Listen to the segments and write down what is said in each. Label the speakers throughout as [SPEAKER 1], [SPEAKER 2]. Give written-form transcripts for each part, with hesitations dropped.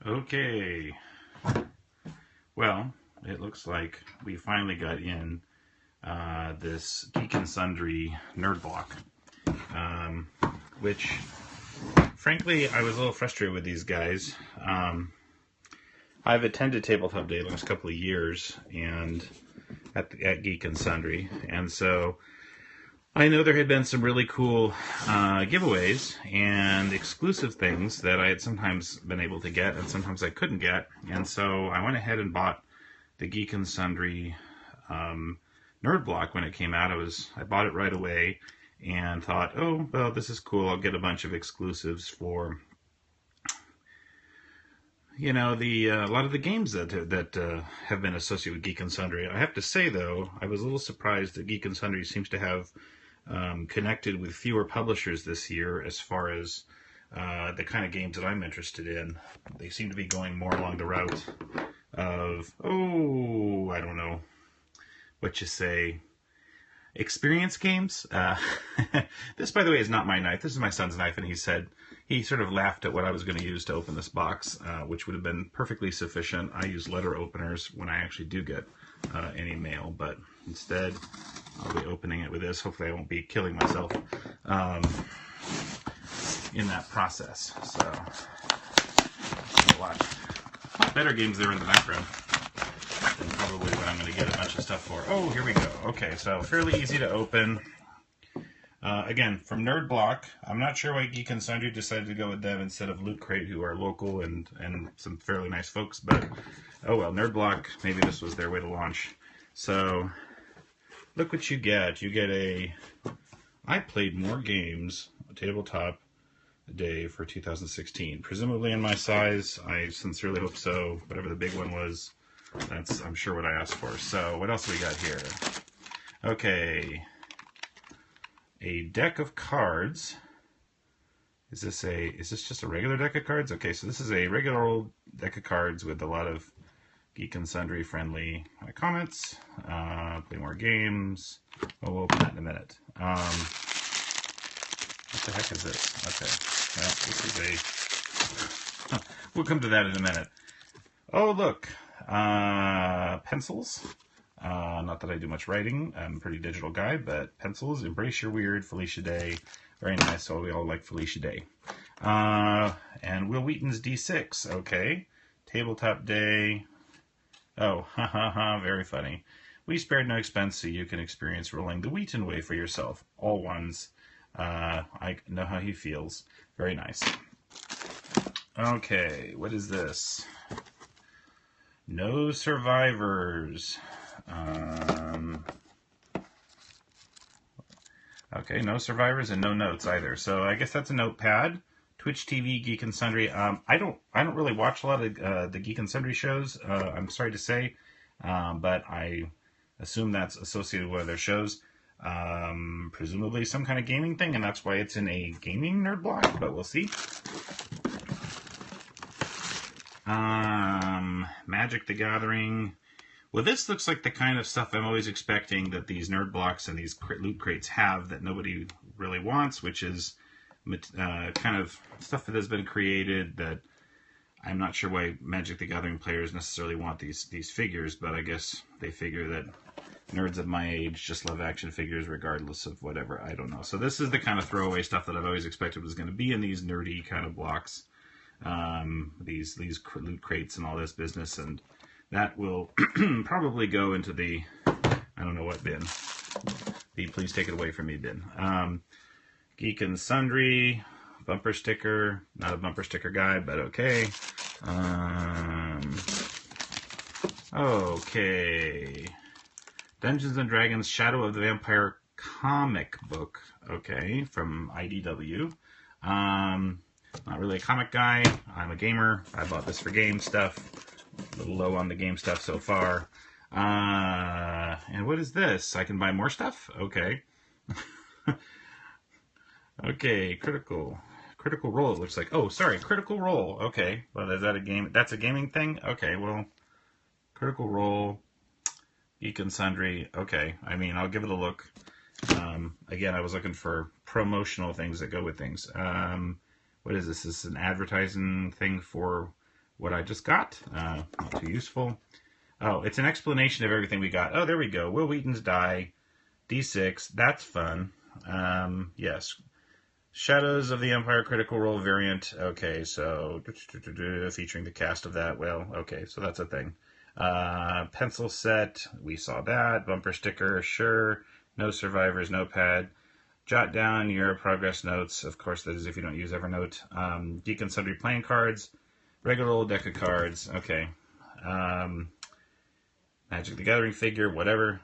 [SPEAKER 1] Okay, well, it looks like we finally got in this Geek and Sundry Nerdblock, which, frankly, I was a little frustrated with these guys. I've attended Tabletop Day the last couple of years and at Geek and Sundry, and so I know there had been some really cool giveaways and exclusive things that I had sometimes been able to get and sometimes I couldn't get. And so I went ahead and bought the Geek and Sundry Nerdblock when it came out. I bought it right away and thought, oh, well, this is cool. I'll get a bunch of exclusives for, a lot of the games that have been associated with Geek and Sundry. I have to say, though, I was a little surprised that Geek and Sundry seems to have connected with fewer publishers this year as far as the kind of games that I'm interested in. They seem to be going more along the route of, I don't know what you say, experience games. This, by the way, is not my knife. This is my son's knife, and he sort of laughed at what I was going to use to open this box, which would have been perfectly sufficient. I use letter openers when I actually do get any mail, but instead I'll be opening it with this. Hopefully I won't be killing myself in that process. So, a lot better games there in the background than probably what I'm going to get a bunch of stuff for. Oh, here we go. Okay, so fairly easy to open. Again, from Nerdblock. I'm not sure why Geek and Sundry decided to go with them instead of Loot Crate, who are local and some fairly nice folks, but oh well, Nerdblock, maybe this was their way to launch. So, look what you get. You get I played more games, Tabletop Day for 2016. Presumably in my size. I sincerely hope so. Whatever the big one was, that's, I'm sure, what I asked for. So, what else do we got here? Okay. A deck of cards. Is this just a regular deck of cards? Okay, so this is a regular old deck of cards with a lot of Geek and Sundry friendly comments. Play more games. Oh, we'll open that in a minute. What the heck is this? Okay, well, this is we'll come to that in a minute. Oh, look, pencils. Not that I do much writing. I'm a pretty digital guy, but pencils. Embrace Your Weird, Felicia Day. Very nice. So we all like Felicia Day. And Will Wheaton's D6. Okay. Tabletop Day. Oh, ha ha ha. Very funny. We spared no expense so you can experience rolling the Wheaton way for yourself. All ones. I know how he feels. Very nice. Okay. What is this? No Survivors. Okay, no survivors and no notes either. So I guess that's a notepad. Twitch TV, Geek and Sundry. I don't really watch a lot of the Geek and Sundry shows. I'm sorry to say, but I assume that's associated with one of their shows. Presumably some kind of gaming thing, and that's why it's in a gaming nerd block. But we'll see. Magic the Gathering. Well, this looks like the kind of stuff I'm always expecting that these nerd blocks and these loot crates have that nobody really wants, which is kind of stuff that has been created that I'm not sure why Magic the Gathering players necessarily want these figures, but I guess they figure that nerds of my age just love action figures regardless of whatever. I don't know. So this is the kind of throwaway stuff that I've always expected was going to be in these nerdy kind of blocks, these loot crates and all this business, and that will probably go into the, I don't know what bin, the please take it away from me bin. Geek and Sundry, bumper sticker, not a bumper sticker guy, but okay. Okay. Dungeons and Dragons Shadow of the Vampire comic book, okay, from IDW. Not really a comic guy, I'm a gamer, I bought this for game stuff. A little low on the game stuff so far. And what is this? I can buy more stuff? Okay. Okay, Critical Role, it looks like. Oh, sorry, Critical Role. Okay, well, is that a game? That's a gaming thing? Okay, well, Critical Role, Geek and Sundry. Okay, I mean, I'll give it a look. Again, I was looking for promotional things that go with things. What is this? This is an advertising thing for what I just got. Not too useful. Oh, it's an explanation of everything we got. Oh, there we go. Will Wheaton's die. D6. That's fun. Yes. Shadows of the Empire Critical Role variant. Okay, so featuring the cast of that. Well, okay, so that's a thing. Pencil set. We saw that. Bumper sticker. Sure. No survivors. Notepad. Jot down your progress notes. Of course, that is if you don't use Evernote. Geek and Sundry playing cards. Regular old deck of cards. Okay. Magic the Gathering figure, whatever.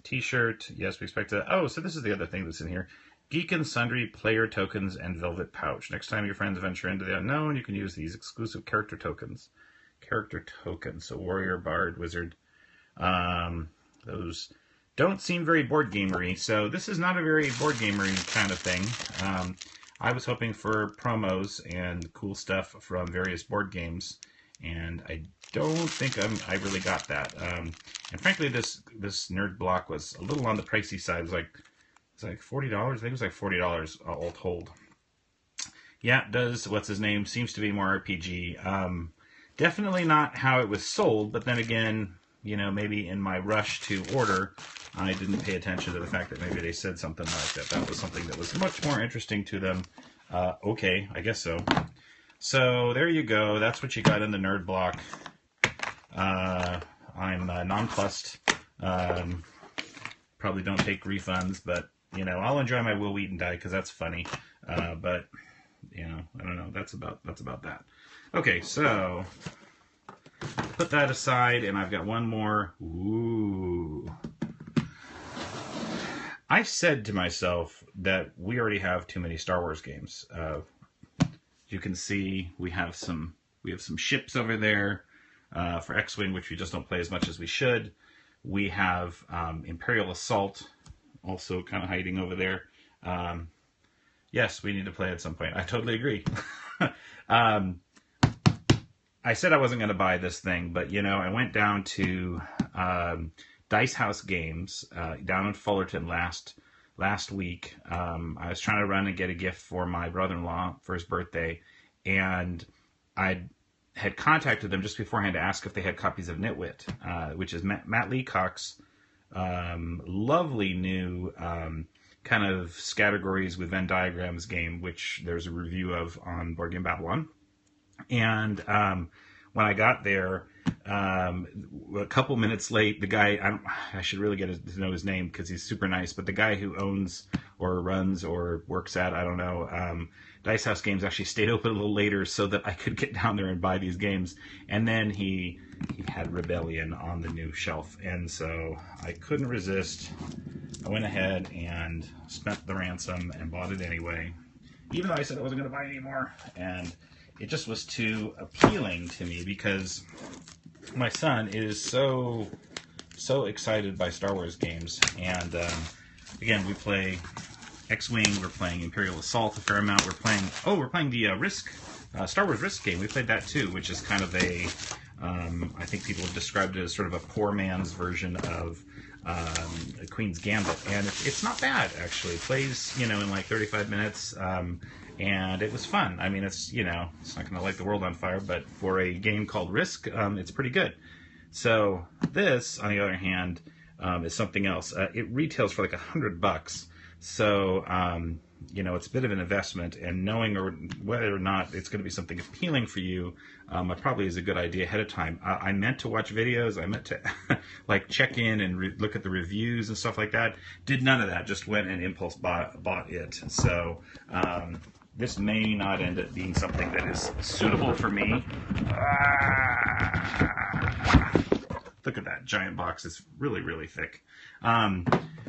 [SPEAKER 1] T-shirt. Yes, we expect to... Oh, so this is the other thing that's in here. Geek and Sundry player tokens and velvet pouch. Next time your friends venture into the unknown, you can use these exclusive character tokens. So warrior, bard, wizard. Those don't seem very board gamery. So this is not a very board gamery kind of thing. I was hoping for promos and cool stuff from various board games, and I don't think I really got that. And frankly, this Nerdblock was a little on the pricey side. It was like $40. I think it was like $40 all told. Yeah, it does. What's his name? Seems to be more RPG. Definitely not how it was sold, but then again, you know, maybe in my rush to order, I didn't pay attention to the fact that maybe they said something like that. That was something that was much more interesting to them. Okay, I guess so. So there you go. That's what you got in the Nerdblock. I'm nonplussed. Probably don't take refunds, but you know, I'll enjoy my Will Wheaton die because that's funny. But you know, I don't know. That's about that. Okay, so put that aside, and I've got one more. Ooh. I said to myself that we already have too many Star Wars games. You can see we have some ships over there for X-Wing, which we just don't play as much as we should. We have Imperial Assault, also kind of hiding over there. Yes, we need to play at some point. I totally agree. I said I wasn't going to buy this thing, but you know, I went down to Dice House Games down in Fullerton last week. I was trying to run and get a gift for my brother-in-law for his birthday, and I had contacted them just beforehand to ask if they had copies of Nitwit, which is Matt Leacock's lovely new kind of categories with Venn diagrams game, which there's a review of on Boardgame Babylon. And when I got there, a couple minutes late, the guy, I should really get to know his name because he's super nice, but the guy who owns or runs or works at, I don't know, Dice House Games actually stayed open a little later so that I could get down there and buy these games. And then he had Rebellion on the new shelf, and so I couldn't resist. I went ahead and spent the ransom and bought it anyway, even though I said I wasn't going to buy any more. And it just was too appealing to me because my son is so excited by Star Wars games. And again, we play X-Wing, we're playing Imperial Assault a fair amount. We're playing the Risk, Star Wars Risk game. We played that too, which is kind of a, I think people have described it as sort of a poor man's version of Queen's Gambit. And it's not bad, actually. It plays, you know, in like 35 minutes. And it was fun. I mean, it's, you know, it's not going to light the world on fire, but for a game called Risk, it's pretty good. So this, on the other hand, is something else. It retails for like $100. So, you know, it's a bit of an investment, and knowing whether or not it's going to be something appealing for you, probably is a good idea ahead of time. I meant to watch videos. I meant to like check in and look at the reviews and stuff like that. Did none of that. Just went and impulse bought it. So, this may not end up being something that is suitable for me. Look at that giant box. It's really, really thick.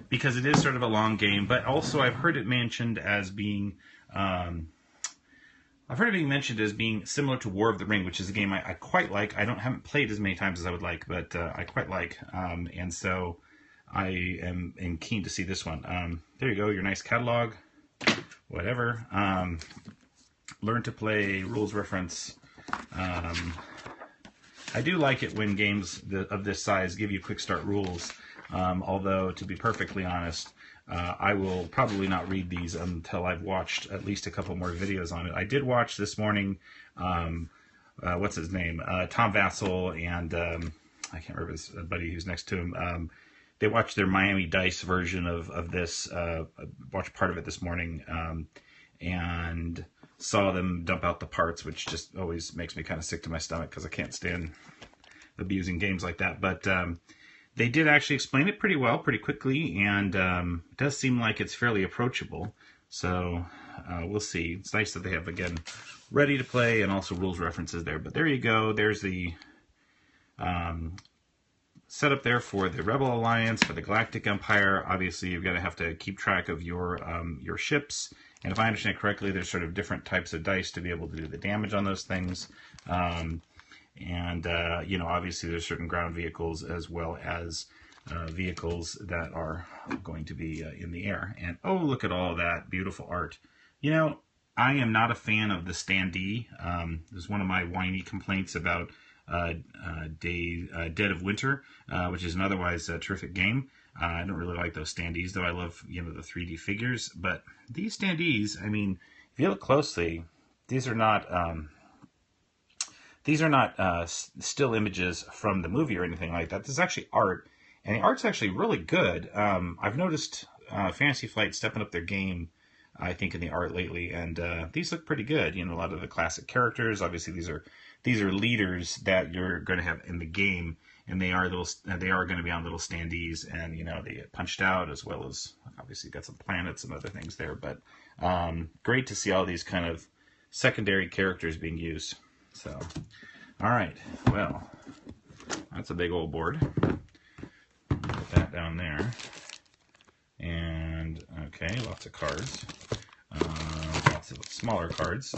[SPEAKER 1] Because it is sort of a long game, but also I've heard it mentioned as being similar to War of the Ring, which is a game I quite like. I haven't played as many times as I would like, but I quite like. And so I am keen to see this one. There you go, your nice catalog. Whatever. Learn to play, rules reference. I do like it when games of this size give you quick start rules. Although, to be perfectly honest, I will probably not read these until I've watched at least a couple more videos on it. I did watch this morning what's his name? Tom Vassell and I can't remember his buddy who's next to him. They watched their Miami Dice version of this. Watched part of it this morning, and saw them dump out the parts, which just always makes me kind of sick to my stomach because I can't stand abusing games like that. But they did actually explain it pretty well, pretty quickly, and it does seem like it's fairly approachable. So we'll see. It's nice that they have, again, ready to play and also rules references there. But there you go. There's the setup there for the Rebel Alliance, for the Galactic Empire. Obviously, you're going to have to keep track of your ships. And if I understand correctly, there's sort of different types of dice to be able to do the damage on those things. You know, obviously there's certain ground vehicles as well as vehicles that are going to be in the air. And oh, look at all that beautiful art. You know, I am not a fan of the standee. This is one of my whiny complaints about Dead of Winter, which is an otherwise terrific game. I don't really like those standees, though I love, you know, the 3D figures. But these standees, I mean, if you look closely, these are not still images from the movie or anything like that. This is actually art, and the art's actually really good. I've noticed Fantasy Flight stepping up their game, I think, in the art lately, and these look pretty good. You know, a lot of the classic characters. Obviously, these are leaders that you're going to have in the game, and they are going to be on little standees, and you know, they get punched out, as well as obviously got some planets and other things there. But great to see all these kind of secondary characters being used. So, all right, well, that's a big old board. Put that down there. And, okay, lots of cards. Lots of smaller cards.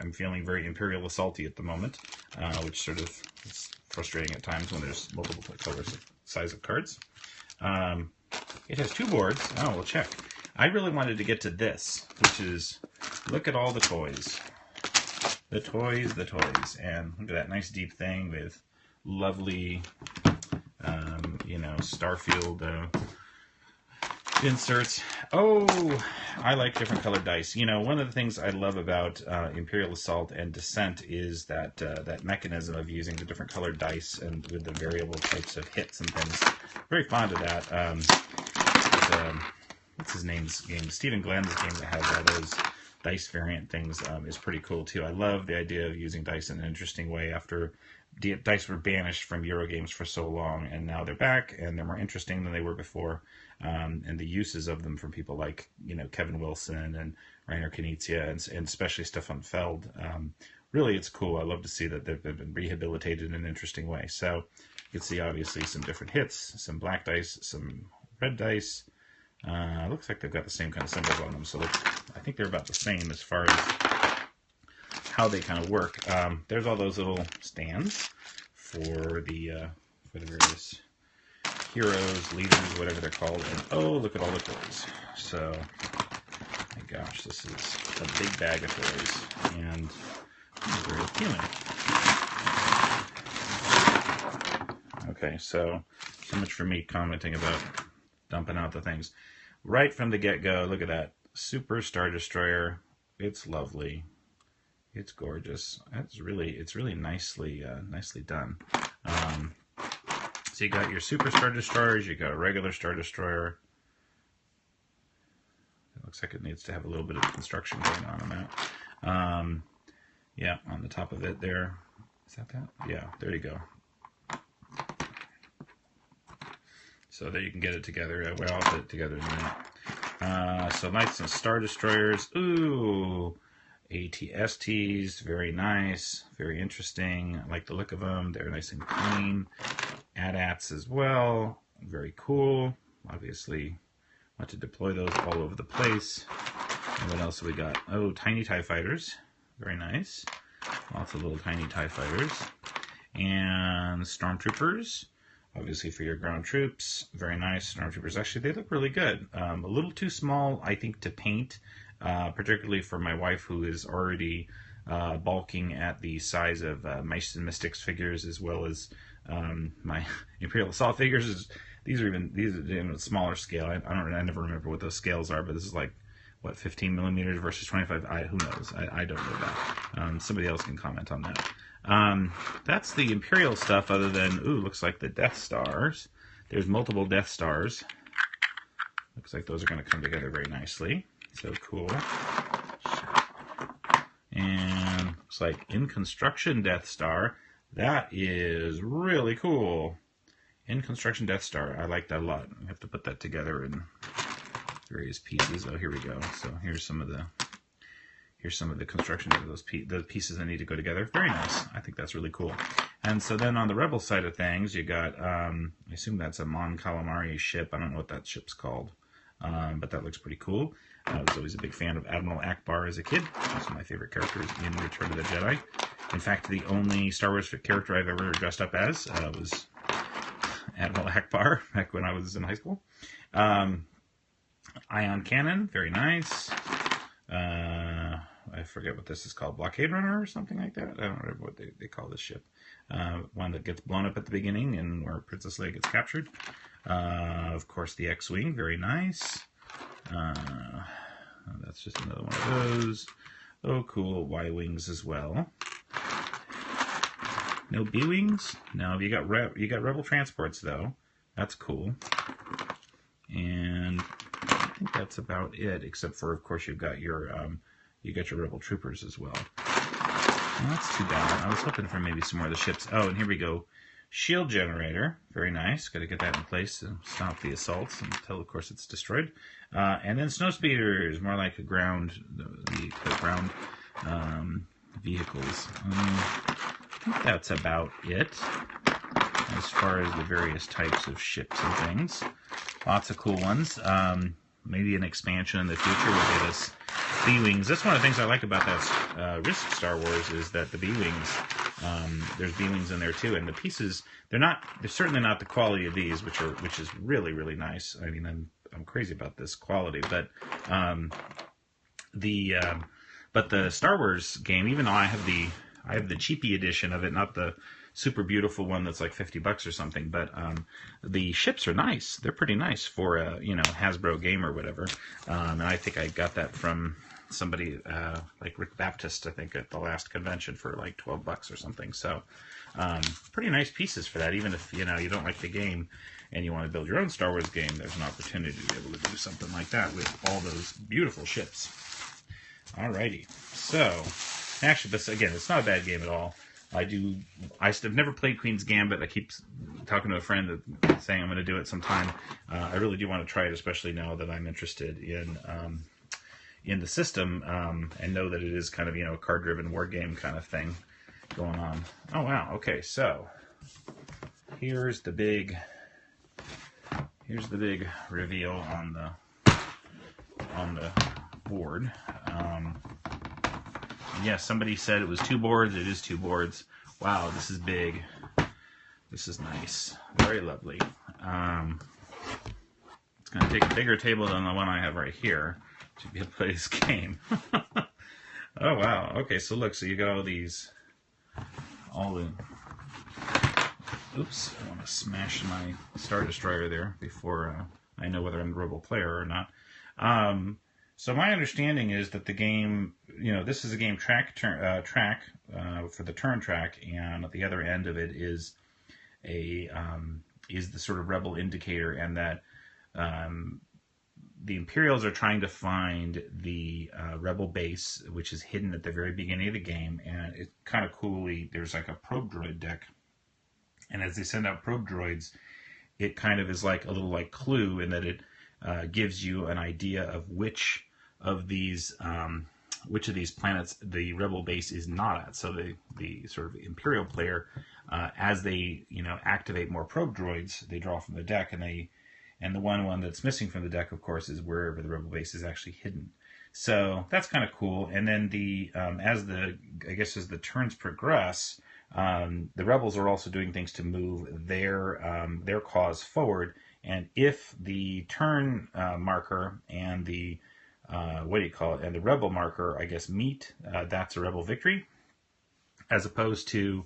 [SPEAKER 1] I'm feeling very Imperial Assaulty at the moment, which sort of is frustrating at times when there's multiple colors, size of cards. It has 2 boards. Oh, we'll check. I really wanted to get to this, which is, look at all the toys. The toys. And look at that nice deep thing with lovely, you know, Starfield inserts. Oh, I like different colored dice. You know, one of the things I love about Imperial Assault and Descent is that that mechanism of using the different colored dice and with the variable types of hits and things. Very fond of that. What's his name's game? Stephen Glenn's game that has all those dice variant things is pretty cool too. I love the idea of using dice in an interesting way after dice were banished from Eurogames for so long, and now they're back and they're more interesting than they were before. And the uses of them from people like, you know, Kevin Wilson and Rainer Knizia and especially Stefan Feld. Really, it's cool. I love to see that they've been rehabilitated in an interesting way. So you can see obviously some different hits, some black dice, some red dice. Looks like they've got the same kind of symbols on them, so I think they're about the same as far as how they kind of work. There's all those little stands for the various heroes, leaders, whatever they're called. And oh, look at all the toys. So, my gosh, this is a big bag of toys, and it's very appealing. Okay, so much for me commenting about dumping out the things. Right from the get-go, look at that. Super Star Destroyer. It's lovely. It's gorgeous. It's really nicely done. So you got your Super Star Destroyers, you got a regular Star Destroyer. It looks like it needs to have a little bit of construction going on that. Yeah, on the top of it there. Is that? Yeah, there you go. So there you can get it together. Well, I'll put it together in a minute. So nice and Star Destroyers. Ooh, ATSTs. Very nice. Very interesting. I like the look of them. They're nice and clean. AT-ATs as well. Very cool. Obviously, want to deploy those all over the place. And what else have we got? Oh, tiny TIE fighters. Very nice. Lots of little tiny TIE fighters. And Stormtroopers. Obviously for your ground troops, very nice. Stormtroopers, actually, they look really good. A little too small, I think, to paint, particularly for my wife, who is already balking at the size of Mice and Mystics figures, as well as my Imperial Assault figures. These are even smaller scale. I never remember what those scales are, but this is like what, 15 millimeters versus 25? Who knows? I don't know that. Somebody else can comment on that. That's the Imperial stuff, other than, ooh, looks like the Death Stars. There's multiple Death Stars. Looks like those are going to come together very nicely. So cool. And looks like in construction Death Star. That is really cool. In construction Death Star. I like that a lot. I have to put that together in various pieces. Oh, here we go. So here's some of the construction of the pieces that need to go together. Very nice. I think that's really cool. And so then on the Rebel side of things, you got, I assume that's a Mon Calamari ship. I don't know what that ship's called, but that looks pretty cool. I was always a big fan of Admiral Akbar as a kid. He's one of my favorite characters in Return of the Jedi. In fact, the only Star Wars character I've ever dressed up as was Admiral Akbar back when I was in high school. Ion Cannon, very nice. I forget what this is called, Blockade Runner or something like that. I don't remember what they call this ship. One that gets blown up at the beginning and where Princess Leia gets captured. Of course, the X-Wing, very nice. That's just another one of those. Oh, cool, Y-Wings as well. No B-Wings? No, you got Rebel transports, though. That's cool. And I think that's about it, except for, of course, you've got your Rebel troopers as well. Well, that's too bad. I was hoping for maybe some more of the ships. Oh, and here we go. Shield generator. Very nice. Got to get that in place to stop the assaults until, of course, it's destroyed. And then snow speeders, more like the ground vehicles. I think that's about it as far as the various types of ships and things. Lots of cool ones. Maybe an expansion in the future will get us B-Wings. That's one of the things I like about that Risk Star Wars is that the B-Wings, there's B-Wings in there too, and the pieces, they're certainly not the quality of these, which is really, really nice. I mean, I'm crazy about this quality, but the Star Wars game, even though I have the cheapy edition of it, not the super beautiful one that's like $50 or something, but the ships are nice. They're pretty nice for a Hasbro game or whatever. And I think I got that from somebody like Rick Baptist, I think, at the last convention for like $12 or something. So pretty nice pieces for that. Even if you don't like the game and you want to build your own Star Wars game, there's an opportunity to be able to do something like that with all those beautiful ships. Alrighty. So actually, this again, it's not a bad game at all. I've never played Queen's Gambit. I keep talking to a friend that saying I'm going to do it sometime. I really do want to try it, especially now that I'm interested in the system and know that it is kind of a card-driven war game kind of thing going on. Oh wow. Okay, so here's the big reveal on the board. Yeah, somebody said it was 2 boards. It is 2 boards. Wow, this is big. This is nice. Very lovely. It's going to take a bigger table than the one I have right here to be able to play this game. Oh, wow. Okay, so look. So you got oops, I want to smash my Star Destroyer there before I know whether I'm the Rebel player or not. So my understanding is that the game, this is a game track for the turn track, and at the other end of it is is the sort of Rebel indicator, and that the Imperials are trying to find the Rebel base, which is hidden at the very beginning of the game, and it kind of coolly, there's like a probe droid deck, and as they send out probe droids, it kind of is like a little like Clue in that it gives you an idea of which of these planets the Rebel base is not at. So the sort of Imperial player, as they activate more probe droids, they draw from the deck, and the one that's missing from the deck, of course, is wherever the Rebel base is actually hidden. So that's kind of cool. And then as the turns progress, the Rebels are also doing things to move their cause forward. And if the turn marker and the and the Rebel marker, I guess, meet, that's a Rebel victory, as opposed to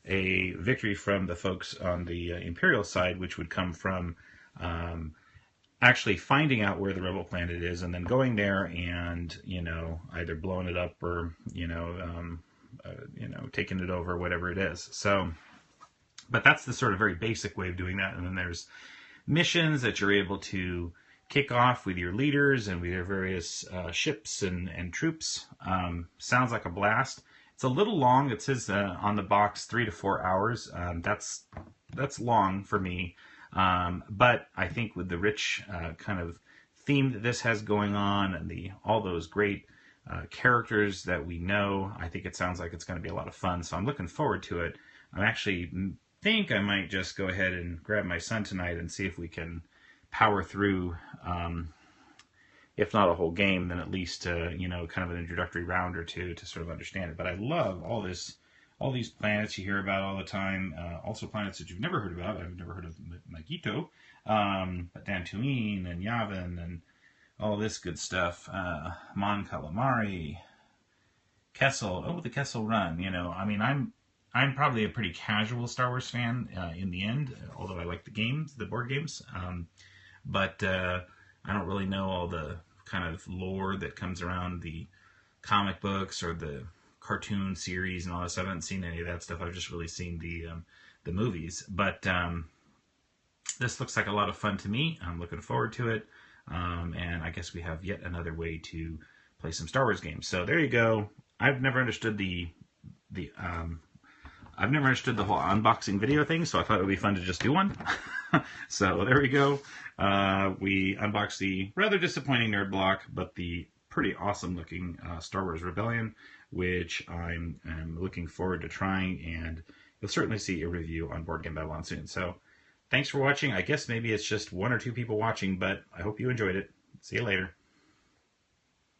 [SPEAKER 1] a victory from the folks on the Imperial side, which would come from actually finding out where the rebel planet is and then going there and, either blowing it up or, taking it over, whatever it is. So, but that's the sort of very basic way of doing that. And then there's missions that you're able to kick off with your leaders and with your various ships and troops. Sounds like a blast. It's a little long. It says on the box 3 to 4 hours. That's long for me. But I think with the rich kind of theme that this has going on and all those great characters that we know, I think it sounds like it's going to be a lot of fun. So I'm looking forward to it. I'm actually think I might just go ahead and grab my son tonight and see if we can power through, if not a whole game, then at least, kind of an introductory round or two to sort of understand it. But I love all these planets you hear about all the time. Also planets that you've never heard about. I've never heard of Magito, but Dantooine and Yavin and all this good stuff. Mon Calamari, Kessel. Oh, the Kessel Run. I'm probably a pretty casual Star Wars fan in the end, although I like the board games. But I don't really know all the kind of lore that comes around the comic books or the cartoon series and all this. I haven't seen any of that stuff. I've just really seen the movies. But this looks like a lot of fun to me. I'm looking forward to it. And I guess we have yet another way to play some Star Wars games. So there you go. I've never understood the whole unboxing video thing, so I thought it would be fun to just do one. So there we go. We unboxed the rather disappointing Nerdblock, but the pretty awesome looking Star Wars Rebellion, which I'm looking forward to trying, and you'll certainly see a review on Boardgame Babylon soon. So thanks for watching. I guess maybe it's just 1 or 2 people watching, but I hope you enjoyed it. See you later.